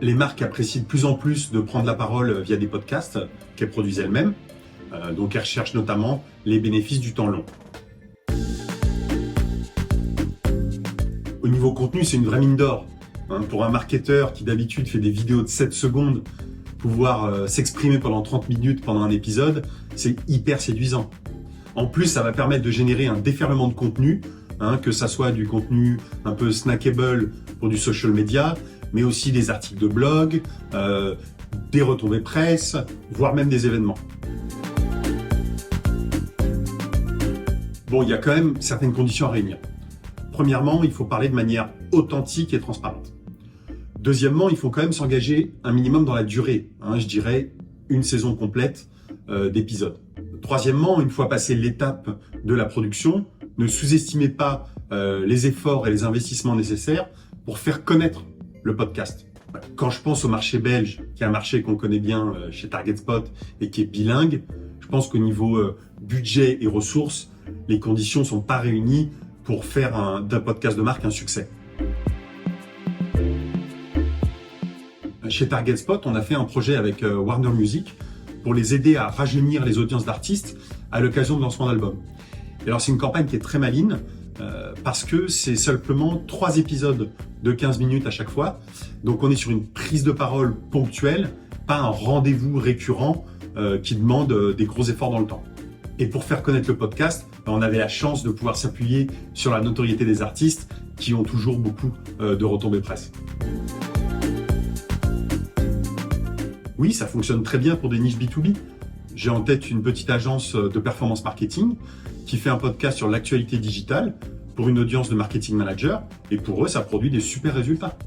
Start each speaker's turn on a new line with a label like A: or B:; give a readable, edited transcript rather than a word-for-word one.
A: Les marques apprécient de plus en plus de prendre la parole via des podcasts qu'elles produisent elles-mêmes. Donc elles recherchent notamment les bénéfices du temps long. Au niveau contenu, c'est une vraie mine d'or. Pour un marketeur qui d'habitude fait des vidéos de 7 secondes, pouvoir s'exprimer pendant 30 minutes pendant un épisode, c'est hyper séduisant. En plus, ça va permettre de générer un déferlement de contenu, que ça soit du contenu un peu snackable pour du social media, mais aussi des articles de blog, des retombées presse, voire même des événements. Bon, il y a quand même certaines conditions à réunir. Premièrement, il faut parler de manière authentique et transparente. Deuxièmement, il faut quand même s'engager un minimum dans la durée, je dirais une saison complète d'épisodes. Troisièmement, une fois passé l'étape de la production, ne sous-estimez pas les efforts et les investissements nécessaires pour faire connaître le podcast. Quand je pense au marché belge, qui est un marché qu'on connaît bien chez TargetSpot et qui est bilingue, je pense qu'au niveau budget et ressources, les conditions ne sont pas réunies pour faire d'un podcast de marque un succès. Chez TargetSpot, on a fait un projet avec Warner Music pour les aider à rajeunir les audiences d'artistes à l'occasion de lancement d'albums. Et alors c'est une campagne qui est très maligne parce que c'est simplement 3 épisodes de 15 minutes à chaque fois. Donc on est sur une prise de parole ponctuelle, pas un rendez-vous récurrent qui demande des gros efforts dans le temps. Et pour faire connaître le podcast, on avait la chance de pouvoir s'appuyer sur la notoriété des artistes qui ont toujours beaucoup de retombées presse. Oui, ça fonctionne très bien pour des niches B2B. J'ai en tête une petite agence de performance marketing qui fait un podcast sur l'actualité digitale pour une audience de marketing manager et pour eux, ça produit des super résultats.